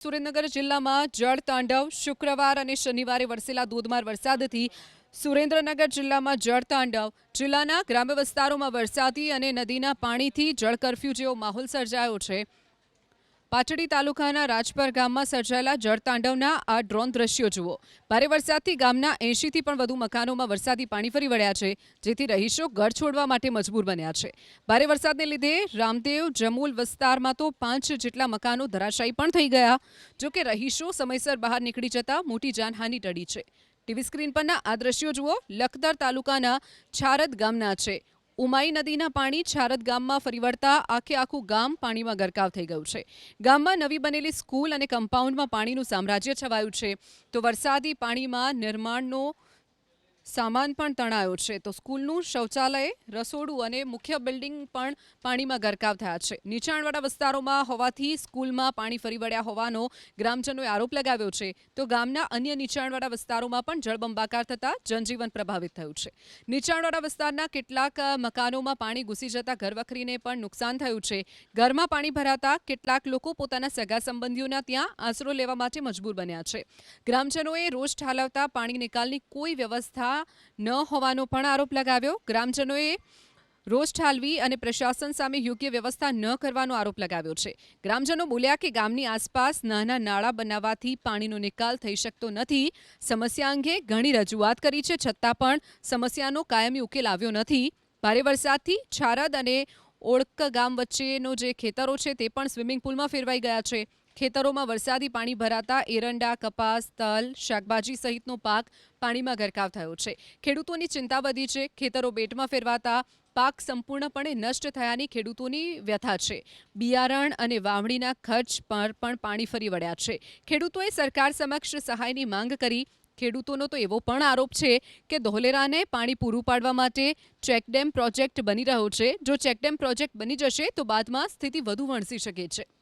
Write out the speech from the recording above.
સુરેન્દ્રનગર જિલ્લામાં જળ તાંડવ શુક્રવાર અને શનિવારે વરસેલા ધોધમાર વરસાદથી સુરેન્દ્રનગર જિલ્લામાં જળ તાંડવ જિલ્લાના ગ્રામ્ય વિસ્તારોમાં વરસાદી અને નદીના પાણીથી જળ કરફ્યુ જેવો માહોલ સર્જાયો છે। પાટડી તાલુકાના રાજપર ગામમાં સર્જાયેલા જળતાંડવના આ ડ્રોન દ્રશ્યો જુઓ। ભારે વરસાદથી ગામના 80થી પણ વધુ મકાનોમાં વરસાદી પાણી ફરી વળ્યા છે, જેથી રહીશો ઘર છોડવા માટે મજબૂર બન્યા છે। ભારે વરસાદને લીધે રામદેવ જમુલ વિસ્તારમાં તો 5 જેટલા મકાનો ધરાશાયી પણ થઈ ગયા। જો કે રહીશો સમયસર બહાર નીકળી જતા મોટી જાનહાનિ ટળી છે। ટીવી સ્ક્રીન પરના આ દ્રશ્યો જુઓ। લખતર તાલુકાના છારદ ગામના છે। ઉમાઈ નદીના પાણી છારદ ગામમાં ફરી વળતા આખું ગામ પાણીમાં ગરકાવ થઈ ગયું છે। ગામમાં નવી બનેલી સ્કૂલ અને કમ્પાઉન્ડમાં પાણીનું સામ્રાજ્ય છવાયું છે, તો વરસાદી પાણીમાં નિર્માણનો સામાન પણ તણાયો છે। તો સ્કૂલનું શૌચાલય, રસોડું અને મુખ્ય બિલ્ડિંગ પણ પાણીમાં ગરકાવ થયા છે। નીચાણવાળા વિસ્તારોમાં હોવાથી સ્કૂલમાં પાણી ફરી વળ્યા હોવાનો ગ્રામજનોએ આરોપ લગાવ્યો છે, તો ગામના અન્ય નીચાણવાળા વિસ્તારોમાં પણ જળબંબાકાર થતા જનજીવન પ્રભાવિત થયું છે। નીચાણવાળા વિસ્તારના કેટલાક મકાનોમાં પાણી ઘૂસી જતા ઘરવખરીને પણ નુકસાન થયું છે। ઘરમાં પાણી ભરાતા કેટલાક લોકો પોતાના સગા સંબંધીઓના ત્યાં આશરો લેવા માટે મજબૂર બન્યા છે। ગ્રામજનોએ રોષ ઠાલવતા પાણી નિકાલની કોઈ વ્યવસ્થા ન હોવાનો પણ આરોપ લગાવ્યો। ગ્રામજનોએ રોષ ઠાલવી અને પ્રશાસન સામે યોગ્ય વ્યવસ્થા ન કરવાનો આરોપ લગાવ્યો છે। ગ્રામજનો બોલ્યા કે ગામની આસપાસ નાના નાળા બનાવવાથી પાણીનો નિકાલ થઈ શકતો નથી। સમસ્યા અંગે ઘણી રજૂઆત કરી છે, છતાં પણ સમસ્યાનો કાયમી ઉકેલ આવ્યો નથી। ભારે વરસાદથી છારદ અને ઓળક ગામ વચ્ચેનો જે ખેતરો છે તે પણ સ્વિમિંગ પુલમાં ફેરવાઈ ગયા છે। ખેતરોમાં વરસાદી પાણી ભરાતા એરંડા, કપાસ, તલ, શાકભાજી સહિતનો પાક પાણીમાં ગરકાવ થયો છે। ખેડૂતોની ચિંતા વધી છે। ખેતરો બેટમાં ફેરવાતા પાક સંપૂર્ણપણે નષ્ટ થયાની ખેડૂતોની વ્યથા છે। બિયારણ અને વાવણીના ખર્ચ પર પણ પાણી ફરી વળ્યા છે। ખેડૂતોએ સરકાર સમક્ષ સહાયની માંગ કરી। ખેડૂતોનો તો એવો પણ આરોપ છે કે ધોલેરાને પાણી પૂરું પાડવા માટે ચેકડેમ પ્રોજેક્ટ બની રહ્યો છે। જો ચેકડેમ પ્રોજેક્ટ બની જશે તો બાદમાં સ્થિતિ વધુ વણસી શકે છે।